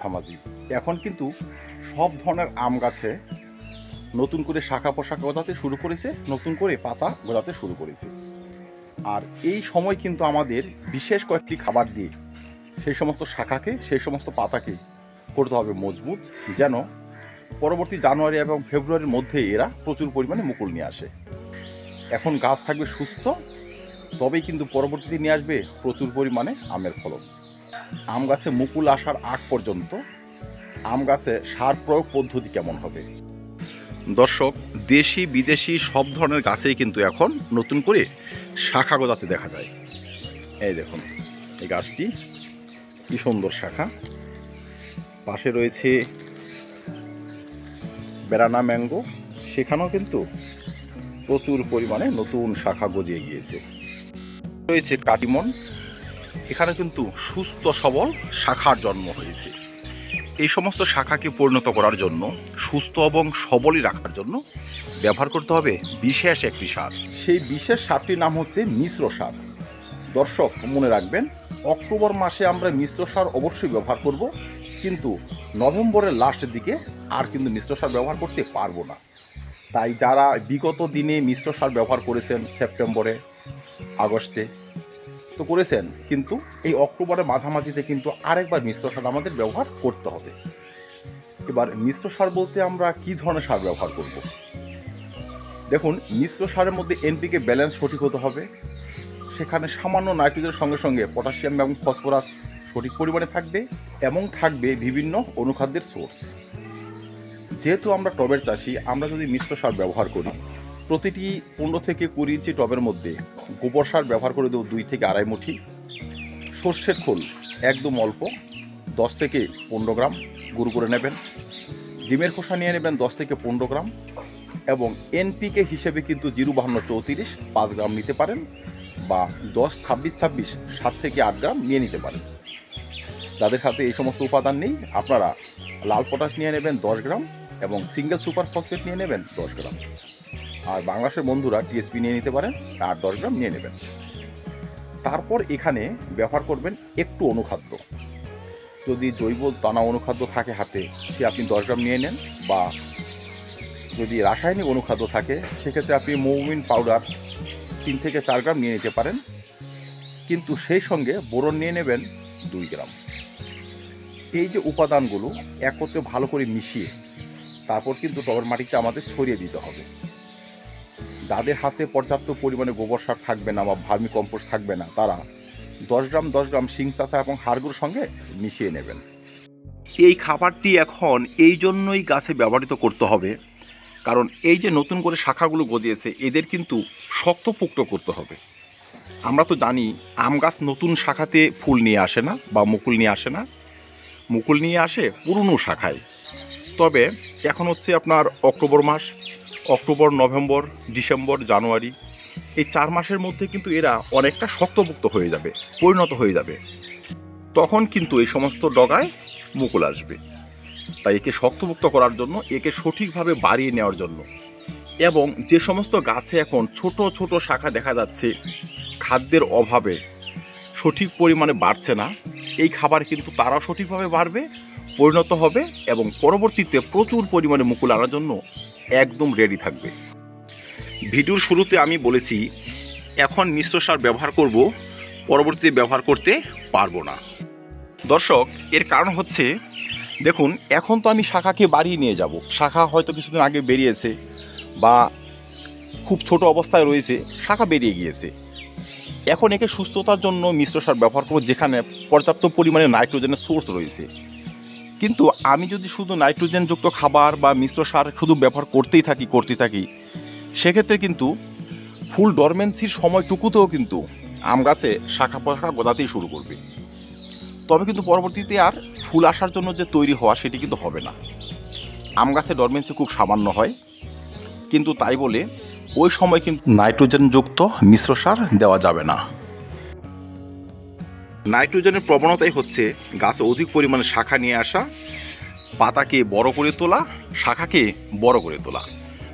মাঝামাঝি। এখন কিন্তু সব ধরনের আম গাছে নতুন করে শাখা পোশাক গজাতে শুরু করেছে, নতুন করে পাতা গজাতে শুরু করেছে। আর এই সময় কিন্তু আমাদের বিশেষ কয়েকটি খাবার দিয়ে সেই সমস্ত শাখাকে, সেই সমস্ত পাতাকে করতে হবে মজবুত, যেন পরবর্তী জানুয়ারি এবং ফেব্রুয়ারির মধ্যে এরা প্রচুর পরিমাণে মুকুল নিয়ে আসে। এখন গাছ থাকবে সুস্থ, তবেই কিন্তু পরবর্তীতে নিয়ে আসবে প্রচুর পরিমাণে আমের ফলন। আম গাছে মুকুল আসার আগ পর্যন্ত আম গাছে সার প্রয়োগ পদ্ধতি কেমন হবে? দর্শক, দেশি বিদেশি সব ধরনের গাছেই কিন্তু এখন নতুন করে শাখা গজাতে দেখা যায়। এই দেখুন, এই গাছটি কি সুন্দর শাখা। পাশে রয়েছে বেরানা ম্যাঙ্গো, সেখানেও কিন্তু প্রচুর পরিমাণে নতুন শাখা গজিয়ে গিয়েছে। রয়েছে কাটিমন, এখানে কিন্তু সুস্থ সবল শাখার জন্ম হয়েছে। এই সমস্ত শাখাকে পরিণত করার জন্য, সুস্থ এবং সবলই রাখার জন্য ব্যবহার করতে হবে বিশেষ একটি সার। সেই বিশেষ সারটির নাম হচ্ছে মিশ্র সার। দর্শক, মনে রাখবেন, অক্টোবর মাসে আমরা মিশ্র সার অবশ্যই ব্যবহার করব, কিন্তু নভেম্বরের লাস্টের দিকে আর কিন্তু মিশ্র সার ব্যবহার করতে পারবো না। তাই যারা বিগত দিনে মিশ্র সার ব্যবহার করেছেন সেপ্টেম্বরে, আগস্টে তো করেছেন, কিন্তু এই অক্টোবরের মাঝামাঝিতে কিন্তু আরেকবার মিশ্র সার আমাদের ব্যবহার করতে হবে। এবার মিশ্র সার বলতে আমরা কি ধরনের সার ব্যবহার করব? দেখুন, মিশ্র সারের মধ্যে এনপিকে ব্যালেন্স সঠিক হতে হবে। সেখানে সামান্য নাইট্রোজেনের সঙ্গে সঙ্গে পটাশিয়াম এবং ফসফরাস সঠিক পরিমাণে থাকবে, এবং থাকবে বিভিন্ন অনুখাদ্যের সোর্স। যেহেতু আমরা টবের চাষি, আমরা যদি মিশ্র সার ব্যবহার করি, প্রতিটি 15 থেকে 20 ইঞ্চি টবের মধ্যে গোবর সার ব্যবহার করে দেবো 2 থেকে আড়াই মুঠি। সর্ষের খোল একদম অল্প, 10 থেকে 15 গ্রাম গুঁড়ো করে নেবেন। ডিমের খোসা নিয়ে নেবেন 10 থেকে 15 গ্রাম, এবং এনপিকে হিসেবে কিন্তু 05234 5 গ্রাম নিতে পারেন, বা 10-26-26 7 থেকে 8 গ্রাম নিয়ে নিতে পারেন। যাদের হাতে এই সমস্ত উপাদান নেই, আপনারা লাল পটাশ নিয়ে নেবেন 10 গ্রাম, এবং সিঙ্গেল সুপার ফসফেট নিয়ে নেবেন 10 গ্রাম। আর বাংলাদেশের বন্ধুরা টিএসপি নিয়ে নিতে পারেন, আর 10 গ্রাম নিয়ে নেবেন। তারপর এখানে ব্যবহার করবেন একটু অনুখাদ্য। যদি জৈব দানা অনুখাদ্য থাকে হাতে, সে আপনি 10 গ্রাম নিয়ে নেন, বা যদি রাসায়নিক অনুখাদ্য থাকে সেক্ষেত্রে আপনি মৌমিন পাউডার 3 থেকে 4 গ্রাম নিয়ে নিতে পারেন, কিন্তু সেই সঙ্গে বোরন নিয়ে নেবেন 2 গ্রাম। এই যে উপাদানগুলো একত্রে ভালো করে মিশিয়ে তারপর কিন্তু টবের মাটিতে আমাদের ছড়িয়ে দিতে হবে। যাদের হাতে পর্যাপ্ত পরিমাণে গোবর সার থাকবে না বা ভার্মি কম্পোস্ট থাকবে না, তারা 10 গ্রাম শিং চাচা এবং হাড়গুঁড়োর সঙ্গে মিশিয়ে নেবেন। এই খাবারটি এখন এই জন্যই গাছে ব্যবহৃত করতে হবে, কারণ এই যে নতুন করে শাখাগুলো গজিয়েছে, এদের কিন্তু শক্তপোক্ত করতে হবে। আমরা তো জানি আম গাছ নতুন শাখাতে ফুল নিয়ে আসে না বা মুকুল নিয়ে আসে না, মুকুল নিয়ে আসে পুরনো শাখায়। তবে এখন হচ্ছে আপনার অক্টোবর মাস, অক্টোবর, নভেম্বর, ডিসেম্বর, জানুয়ারি, এই 4 মাসের মধ্যে কিন্তু এরা অনেকটা শক্তপোক্ত হয়ে যাবে, পরিণত হয়ে যাবে। তখন কিন্তু এই সমস্ত ডগায় মুকুল আসবে। তাই একে শক্তপোক্ত করার জন্য, একে সঠিকভাবে বাড়িয়ে নেওয়ার জন্য, এবং যে সমস্ত গাছে এখন ছোট ছোট শাখা দেখা যাচ্ছে, খাদ্যের অভাবে সঠিক পরিমাণে বাড়ছে না, এই খাবার কিন্তু তারাও সঠিকভাবে বাড়বে, পরিণত হবে, এবং পরবর্তীতে প্রচুর পরিমাণে মুকুল আনার জন্য একদম রেডি থাকবে। ভিডিওর শুরুতে আমি বলেছি এখন মিশ্র সার ব্যবহার করব, পরবর্তীতে ব্যবহার করতে পারবো না। দর্শক, এর কারণ হচ্ছে, দেখুন, এখন তো আমি শাখাকে বাড়িয়ে নিয়ে যাব। শাখা হয়তো কিছুদিন আগে বেরিয়েছে বা খুব ছোট অবস্থায় রয়েছে, শাখা বেরিয়ে গিয়েছে। এখন একে সুস্থতার জন্য মিশ্র সার ব্যবহার করব, যেখানে পর্যাপ্ত পরিমাণে নাইট্রোজেনের সোর্স রয়েছে। কিন্তু আমি যদি শুধু নাইট্রোজেনযুক্ত খাবার বা মিশ্র সার শুধু ব্যবহার করতেই থাকি, সেক্ষেত্রে কিন্তু ফুল ডরমেন্সির সময়টুকুতেও কিন্তু আম গাছে শাখা পোশাখা গজাতেই শুরু করবে। তবে কিন্তু পরবর্তীতে আর ফুল আসার জন্য যে তৈরি হওয়া, সেটি কিন্তু হবে না। আম গাছে ডরমেন্সি খুব সামান্য হয়, কিন্তু তাই বলে ওই সময় কিন্তু নাইট্রোজেনযুক্ত মিশ্র সার দেওয়া যাবে না। নাইট্রোজেনের প্রবণতাই হচ্ছে গাছে অধিক পরিমাণে শাখা নিয়ে আসা, পাতাকে বড় করে তোলা, শাখাকে বড় করে তোলা।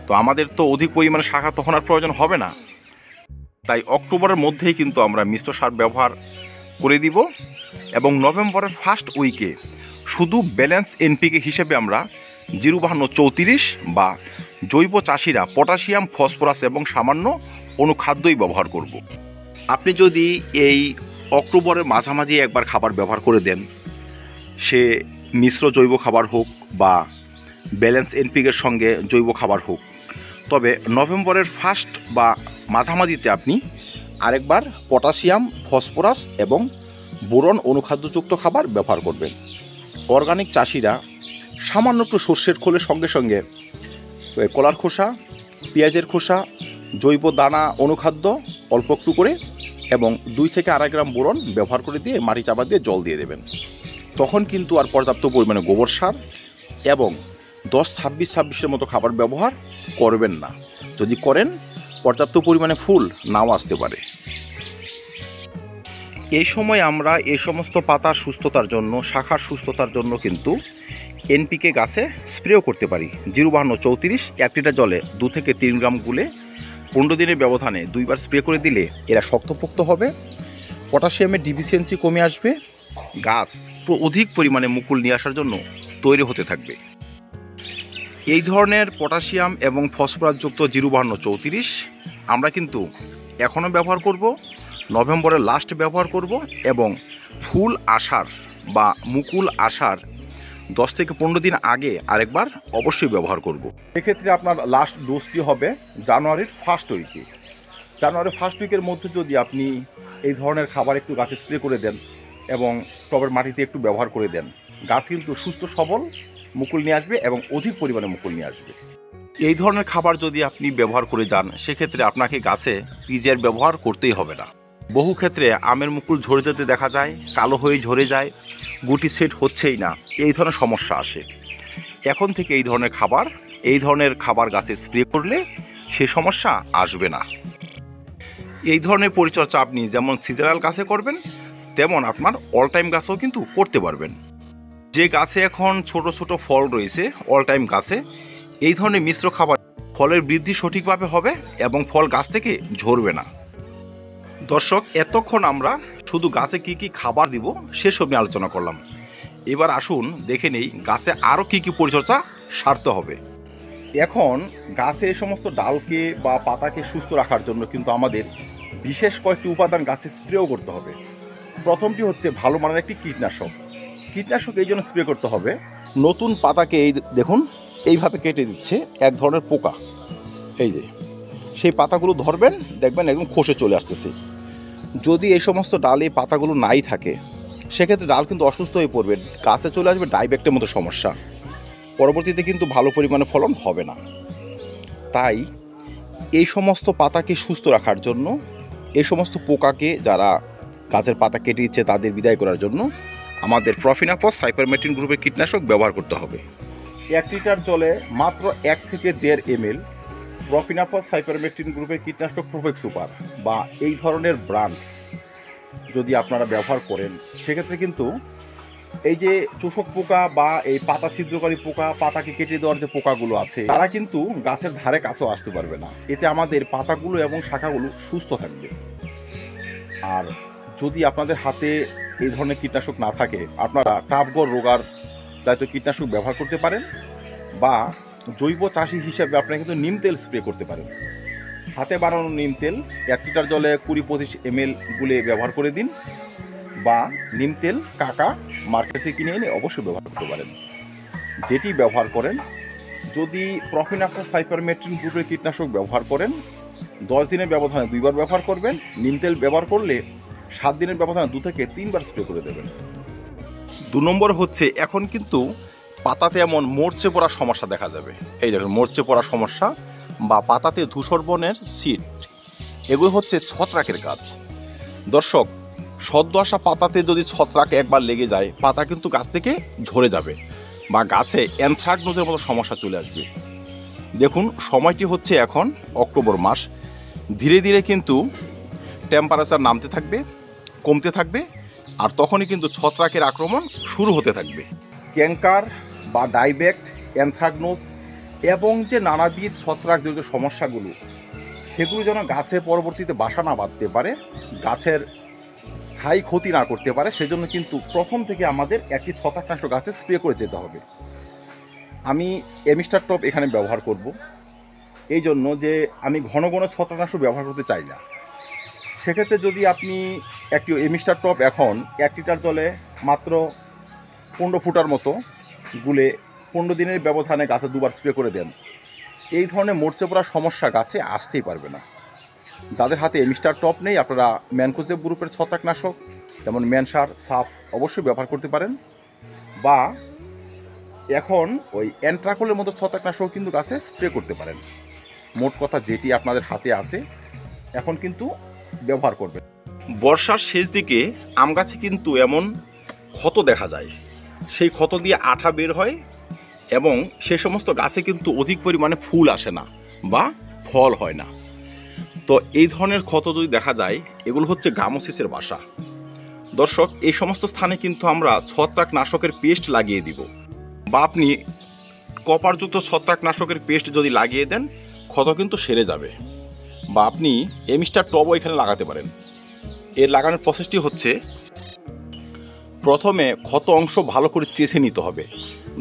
তো আমাদের তো অধিক পরিমাণে শাখা তখন আর প্রয়োজন হবে না। তাই অক্টোবরের মধ্যেই কিন্তু আমরা মিশ্র সার ব্যবহার করে দিব, এবং নভেম্বরের ফার্স্ট উইকে শুধু ব্যালেন্স এনপিকে হিসেবে আমরা 05234 বা জৈব চাষিরা পটাশিয়াম, ফসফরাস এবং সামান্য অনুখাদ্যই ব্যবহার করব। আপনি যদি এই অক্টোবরের মাঝামাঝি একবার খাবার ব্যবহার করে দেন, সে মিশ্র জৈব খাবার হোক বা ব্যালেন্স এনপিকের সঙ্গে জৈব খাবার হোক, তবে নভেম্বরের ফার্স্ট বা মাঝামাঝিতে আপনি আরেকবার পটাশিয়াম, ফসফরাস এবং বোরন অনুখাদ্যযুক্ত খাবার ব্যবহার করবেন। অর্গানিক চাষিরা সামান্য একটু সর্ষের খোলের সঙ্গে সঙ্গে কলার খোসা, পেঁয়াজের খোসা, জৈব দানা অনুখাদ্য অল্প একটু করে এবং 2 থেকে 2.5 গ্রাম বোরন ব্যবহার করে দিয়ে মাটি চাপা দিয়ে জল দিয়ে দেবেন। তখন কিন্তু আর পর্যাপ্ত পরিমাণে গোবর সার এবং 10-26-26-এর মতো খাবার ব্যবহার করবেন না। যদি করেন, পর্যাপ্ত পরিমাণে ফুল নাও আসতে পারে। এই সময় আমরা এই সমস্ত পাতার সুস্থতার জন্য, শাখার সুস্থতার জন্য কিন্তু এনপিকে গাছে স্প্রেও করতে পারি। 05234 1 লিটার জলে 2 থেকে 3 গ্রাম গুলে 15 দিনের ব্যবধানে 2 বার স্প্রে করে দিলে এরা শক্তপোক্ত হবে, পটাশিয়ামের ডিফিসিয়েন্সি কমে আসবে, গাছ অধিক পরিমাণে মুকুল নিয়ে আসার জন্য তৈরি হতে থাকবে। এই ধরনের পটাশিয়াম এবং ফসফরাসযুক্ত 05234 আমরা কিন্তু এখনও ব্যবহার করব, নভেম্বরের লাস্ট ব্যবহার করব এবং ফুল আসার বা মুকুল আসার 10 থেকে 15 দিন আগে আরেকবার অবশ্যই ব্যবহার করব। এক্ষেত্রে আপনার লাস্ট ডোজটি হবে জানুয়ারির ফার্স্ট উইকে। জানুয়ারির ফার্স্ট উইকের মধ্যে যদি আপনি এই ধরনের খাবার একটু গাছে স্প্রে করে দেন এবং টবের মাটিতে একটু ব্যবহার করে দেন, গাছ কিন্তু সুস্থ সবল মুকুল নিয়ে আসবে এবং অধিক পরিমাণে মুকুল নিয়ে আসবে। এই ধরনের খাবার যদি আপনি ব্যবহার করে যান, সেক্ষেত্রে আপনাকে গাছে পিজিআর ব্যবহার করতেই হবে না। বহু ক্ষেত্রে আমের মুকুল ঝরে যেতে দেখা যায়, কালো হয়ে ঝরে যায়, গুটি সেট হচ্ছেই না, এই ধরনের সমস্যা আসে। এখন থেকে এই ধরনের খাবার গাছে স্প্রে করলে সে সমস্যা আসবে না। এই ধরনের পরিচর্যা আপনি যেমন সিজনাল গাছে করবেন, তেমন আপনার অল টাইম গাছেও কিন্তু করতে পারবেন। যে গাছে এখন ছোট ছোট ফল রয়েছে অল টাইম গাছে, এই ধরনের মিশ্র খাবার ফলের বৃদ্ধি সঠিকভাবে হবে এবং ফল গাছ থেকে ঝরবে না। দর্শক, এতক্ষণ আমরা শুধু গাছে কি কি খাবার দিব সেসব নিয়ে আলোচনা করলাম। এবার আসুন দেখে নেই গাছে আরও কি কি পরিচর্যা সারতে হবে। এখন গাছে এই সমস্ত ডালকে বা পাতাকে সুস্থ রাখার জন্য কিন্তু আমাদের বিশেষ কয়েকটি উপাদান গাছে স্প্রেও করতে হবে। প্রথমটি হচ্ছে ভালো মানের একটি কীটনাশক। কীটনাশক এই জন্য স্প্রে করতে হবে, নতুন পাতাকে এই দেখুন এইভাবে কেটে দিচ্ছে এক ধরনের পোকা। এই যে সেই পাতাগুলো ধরবেন, দেখবেন একদম খসে চলে আসতেছে। যদি এই সমস্ত ডালে পাতাগুলো নাই থাকে, সেক্ষেত্রে ডাল কিন্তু অসুস্থ হয়ে পড়বে, গাছে চলে আসবে ডাইব্যাক্টের মতো সমস্যা, পরবর্তীতে কিন্তু ভালো পরিমাণে ফলন হবে না। তাই এই সমস্ত পাতাকে সুস্থ রাখার জন্য, এই সমস্ত পোকাকে যারা গাছের পাতা কেটে দিচ্ছে তাদের বিদায় করার জন্য আমাদের প্রফিনাফস সাইপারমেথ্রিন গ্রুপের কীটনাশক ব্যবহার করতে হবে। 1 লিটার জলে মাত্র 1 থেকে 1.5 ml প্রফিনাফস সাইপারমেথ্রিন গ্রুপের কীটনাশক প্রোফেক্স সুপার বা এই ধরনের ব্র্যান্ড যদি আপনারা ব্যবহার করেন, সেক্ষেত্রে কিন্তু এই যে চোষক পোকা বা এই পাতা ছিদ্রকারী পোকা, পাতাকে কেটে দেওয়ার যে পোকাগুলো আছে, তারা কিন্তু গাছের ধারে কাছেও আসতে পারবে না। এতে আমাদের পাতাগুলো এবং শাখাগুলো সুস্থ থাকবে। আর যদি আপনাদের হাতে এই ধরনের কীটনাশক না থাকে, আপনারা টাবগড় রোগার জাতীয় কীটনাশক ব্যবহার করতে পারেন বা জৈব চাষি হিসেবে আপনারা কিন্তু নিম তেল স্প্রে করতে পারেন। হাতে বানানো নিম তেল 1 লিটার জলে 20-25 ml গুলে ব্যবহার করে দিন, বা নিম তেল কাকা মার্কেট থেকে কিনে এনে অবশ্যই ব্যবহার করতে পারেন। যেটি ব্যবহার করেন, যদি প্রফিনাফস সাইপারমেথ্রিন গ্রুপের কীটনাশক ব্যবহার করেন, 10 দিনের ব্যবধানে 2 বার ব্যবহার করবেন। নিম তেল ব্যবহার করলে 7 দিনের ব্যবধানে 2 থেকে 3 বার স্প্রে করে দেবেন। 2 নম্বর হচ্ছে, এখন কিন্তু পাতাতে এমন মরচে পড়ার সমস্যা দেখা যাবে। এই দেখুন মরচে পড়ার সমস্যা বা পাতাতে ধূসর বর্ণের সিট, এগুলো হচ্ছে ছত্রাকের কাজ। দর্শক, সদ্য আসা পাতাতে যদি ছত্রাক একবার লেগে যায়, পাতা কিন্তু গাছ থেকে ঝরে যাবে বা গাছে অ্যানথ্রাকনোজের মতো সমস্যা চলে আসবে। দেখুন সময়টি হচ্ছে এখন অক্টোবর মাস, ধীরে ধীরে কিন্তু টেম্পারেচার নামতে থাকবে, কমতে থাকবে, আর তখনই কিন্তু ছত্রাকের আক্রমণ শুরু হতে থাকবে। ক্যাঙ্কার বা ডাইব্যাক্ট, অ্যানথ্রাকনোজ এবং যে নানাবিধ ছত্রাকজনিত সমস্যাগুলো, সেগুলো যেন গাছে পরবর্তীতে বাসা না বাঁধতে পারে, গাছের স্থায়ী ক্ষতি না করতে পারে, সেজন্য কিন্তু প্রথম থেকে আমাদের একটি ছত্রাকনাশক গাছে স্প্রে করে যেতে হবে। আমি এমিস্টার টপ এখানে ব্যবহার করব, এই জন্য যে আমি ঘন ঘন ছত্রাকনাশক ব্যবহার করতে চাই না। সেক্ষেত্রে যদি আপনি একটি এমিস্টার টপ এখন 1 লিটার জলে মাত্র 15 ফুটার মতো গুলে 15 দিনের ব্যবধানে গাছে 2বার স্প্রে করে দেন, এই ধরনের মরচে পড়ার সমস্যা গাছে আসতেই পারবে না। যাদের হাতে এমিস্টার টপ নেই, আপনারা ম্যানকোজেব গ্রুপের ছত্রাকনাশক যেমন ম্যানসার, সাফ অবশ্যই ব্যবহার করতে পারেন, বা এখন ওই অ্যান্ট্রাকোলের মতো ছত্রাকনাশক কিন্তু গাছে স্প্রে করতে পারেন। মোট কথা যেটি আপনাদের হাতে আছে এখন কিন্তু ব্যবহার করবেন। বর্ষার শেষ দিকে আম গাছে কিন্তু এমন ক্ষত দেখা যায়, সেই ক্ষত দিয়ে আঠা বের হয় এবং সে সমস্ত গাছে কিন্তু অধিক পরিমাণে ফুল আসে না বা ফল হয় না। তো এই ধরনের ক্ষত যদি দেখা যায়, এগুলো হচ্ছে গামোসিসের বাসা। দর্শক, এই সমস্ত স্থানে কিন্তু আমরা ছত্রাকনাশকের পেস্ট লাগিয়ে দিব, বা আপনি কপারযুক্ত ছত্রাকনাশকের পেস্ট যদি লাগিয়ে দেন ক্ষত কিন্তু সেরে যাবে। বা আপনি এমিস্টার টবও এখানে লাগাতে পারেন। এর লাগানোর প্রসেসটি হচ্ছে, প্রথমে ক্ষত অংশ ভালো করে চেষে নিতে হবে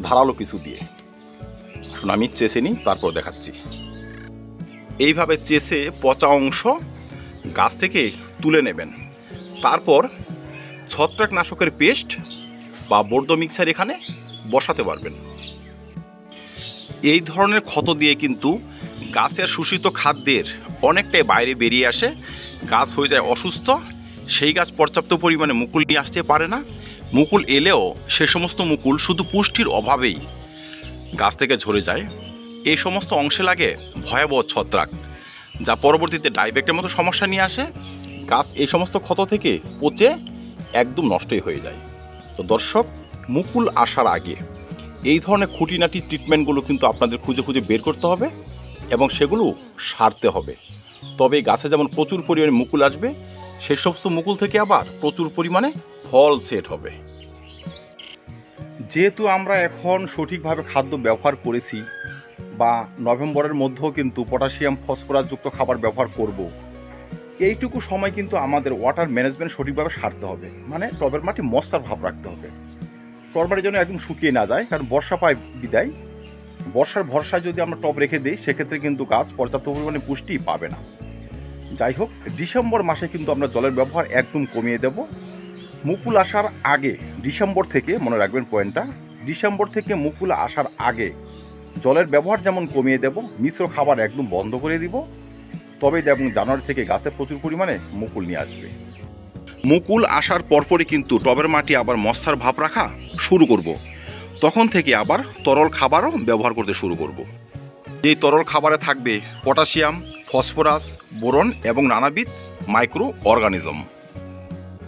ধারালো কিছু দিয়ে। শুন, আমি চেষে নিই, তারপর দেখাচ্ছি। এইভাবে চেষে পচা অংশ গাছ থেকে তুলে নেবেন। তারপর ছত্রাকনাশকের পেস্ট বা বর্জ্য মিক্সার এখানে বসাতে পারবেন। এই ধরনের ক্ষত দিয়ে কিন্তু গাছের শোষিত খাদ্যের অনেকটাই বাইরে বেরিয়ে আসে, গাছ হয়ে যায় অসুস্থ। সেই গাছ পর্যাপ্ত পরিমাণে মুকুল নিয়ে আসতে পারে না। মুকুল এলেও সে সমস্ত মুকুল শুধু পুষ্টির অভাবেই গাছ থেকে ঝরে যায়। এই সমস্ত অংশে লাগে ভয়াবহ ছত্রাক, যা পরবর্তীতে ডাইব্যাক্টের মতো সমস্যা নিয়ে আসে। গাছ এই সমস্ত ক্ষত থেকে পচে একদম নষ্টই হয়ে যায়। তো দর্শক, মুকুল আসার আগে এই ধরনের খুঁটিনাটি ট্রিটমেন্টগুলো কিন্তু আপনাদের খুঁজে খুঁজে বের করতে হবে এবং সেগুলো সারতে হবে। তবে গাছে যেমন প্রচুর পরিমাণে মুকুল আসবে, সেই সমস্ত মুকুল থেকে আবার প্রচুর পরিমাণে ফল সেট হবে। যেহেতু আমরা এখন সঠিকভাবে খাদ্য ব্যবহার করেছি, বা নভেম্বরের মধ্যেও কিন্তু পটাশিয়াম ফসফরাসযুক্ত খাবার ব্যবহার করব, এইটুকু সময় কিন্তু আমাদের ওয়াটার ম্যানেজমেন্ট সঠিকভাবে সারতে হবে। মানে টবের মাটি মশার ভাব রাখতে হবে, টবের মাটি যেন একদম শুকিয়ে না যায়। কারণ বর্ষা পায় বিদায়, বর্ষার ভরসায় যদি আমরা টব রেখে দিই, সেক্ষেত্রে কিন্তু গাছ পর্যাপ্ত পরিমাণে পুষ্টি পাবে না। যাই হোক, ডিসেম্বর মাসে কিন্তু আমরা জলের ব্যবহার একদম কমিয়ে দেব। মুকুল আসার আগে, ডিসেম্বর থেকে, মনে রাখবেন পয়েন্টটা, ডিসেম্বর থেকে মুকুল আসার আগে জলের ব্যবহার যেমন কমিয়ে দেব, মিশ্র খাবার একদম বন্ধ করে দিব, তবেই দেখুন জানুয়ারি থেকে গাছে প্রচুর পরিমাণে মুকুল নিয়ে আসবে। মুকুল আসার পরপরই কিন্তু টবের মাটি আবার মশার ভাব রাখা শুরু করব। তখন থেকে আবার তরল খাবারও ব্যবহার করতে শুরু করব। যেই তরল খাবারে থাকবে পটাশিয়াম, ফসফরাস, বোরন এবং নানাবিধ মাইক্রো অর্গানিজম।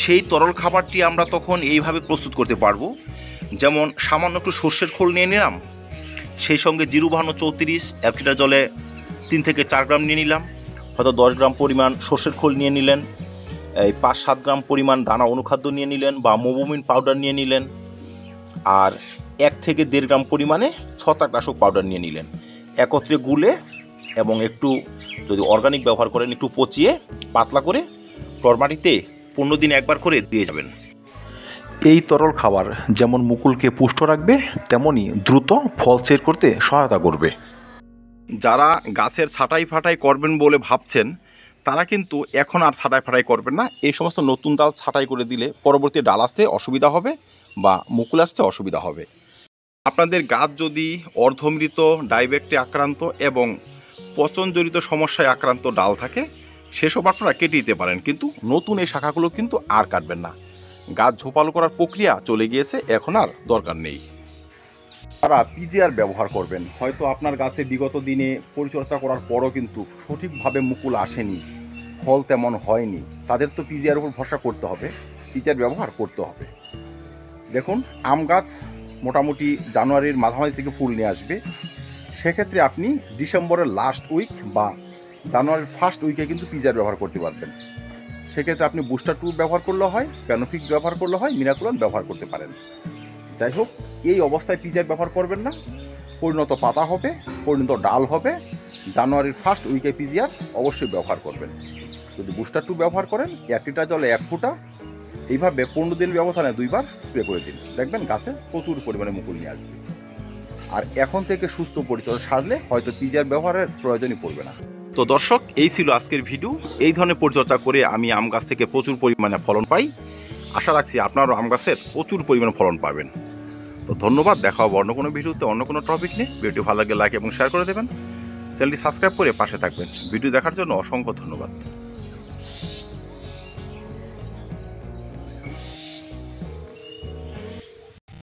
সেই তরল খাবারটি আমরা তখন এইভাবে প্রস্তুত করতে পারবো, যেমন সামান্য একটু সর্ষের খোল নিয়ে নিলাম, সেই সঙ্গে জিরুভানো 34 1 লিটার জলে 3 থেকে 4 গ্রাম নিয়ে নিলাম, হয়তো 10 গ্রাম পরিমাণ সর্ষের খোল নিয়ে নিলেন, এই 5-7 গ্রাম পরিমাণ দানা অনুখাদ্য নিয়ে নিলেন বা মোবোমিন পাউডার নিয়ে নিলেন, আর 1 থেকে 1.5 গ্রাম পরিমাণে ছত্রাকনাশক পাউডার নিয়ে নিলেন। একত্রে গুলে এবং একটু যদি অর্গানিক ব্যবহার করেন, একটু পচিয়ে পাতলা করে টরমাটিতে 15 দিন একবার করে দিয়ে যাবেন। এই তরল খাবার যেমন মুকুলকে পুষ্ট রাখবে, তেমনই দ্রুত ফল সেট করতে সহায়তা করবে। যারা গাছের ছাঁটাই ফাটাই করবেন বলে ভাবছেন, তারা কিন্তু এখন আর ছাঁটাই ফাটাই করবেন না। এই সমস্ত নতুন ডাল ছাঁটাই করে দিলে পরবর্তী ডাল আসতে অসুবিধা হবে বা মুকুল আসতে অসুবিধা হবে। আপনাদের গাছ যদি অর্ধমৃত, ডাইব্যাক্টে আক্রান্ত এবং পচনজনিত সমস্যায় আক্রান্ত ডাল থাকে, সেসব আপনারা কেটে দিতে পারেন, কিন্তু নতুন এই শাখাগুলো কিন্তু আর কাটবেন না। গাছ ঝোপালো করার প্রক্রিয়া চলে গিয়েছে, এখন আর দরকার নেই। তারা পিজিআর ব্যবহার করবেন। হয়তো আপনার গাছে বিগত দিনে পরিচর্যা করার পরও কিন্তু সঠিকভাবে মুকুল আসেনি, ফল তেমন হয়নি, তাদের তো পিজিআর উপর ভরসা করতে হবে, পিজিআর ব্যবহার করতে হবে। দেখুন, আম গাছ মোটামুটি জানুয়ারির মাঝামাঝি থেকে ফুল নিয়ে আসবে। সেক্ষেত্রে আপনি ডিসেম্বরের লাস্ট উইক বা জানুয়ারির ফার্স্ট উইকে কিন্তু পিজিআর ব্যবহার করতে পারবেন। সেক্ষেত্রে আপনি বুস্টার 2 ব্যবহার করলে হয়, প্যানোফিক ব্যবহার করলে হয়, মিরাকুলাম ব্যবহার করতে পারেন। যাই হোক, এই অবস্থায় পিজিআর ব্যবহার করবেন না। পরিণত পাতা হবে, পরিণত ডাল হবে, জানুয়ারির ফার্স্ট উইকে পিজিআর অবশ্যই ব্যবহার করবেন। যদি বুস্টার 2 ব্যবহার করেন 1 লিটার জলে 1 ফোঁটা এইভাবে 15 দিন ব্যবধানে 2 বার স্প্রে করে দিন, দেখবেন গাছে প্রচুর পরিমাণে মুকুল নিয়ে আসবে। আর এখন থেকে সুস্থ পরিচর্যা সারলে হয়তো পিজিআর ব্যবহারের প্রয়োজনই পড়বে না। তো দর্শক, এই ছিল আজকের ভিডিও। এই ধরনের পরিচর্যা করে আমি আম গাছ থেকে প্রচুর পরিমাণে ফলন পাই। আশা রাখছি আপনারাও আম গাছের প্রচুর পরিমাণে ফলন পাবেন। তো ধন্যবাদ, দেখা হবে অন্য কোনো ভিডিওতে অন্য কোনো টপিক নিয়ে। ভিডিওটি ভালো লাগলে লাইক এবং শেয়ার করে দেবেন, চ্যানেলটি সাবস্ক্রাইব করে পাশে থাকবেন। ভিডিও দেখার জন্য অসংখ্য ধন্যবাদ।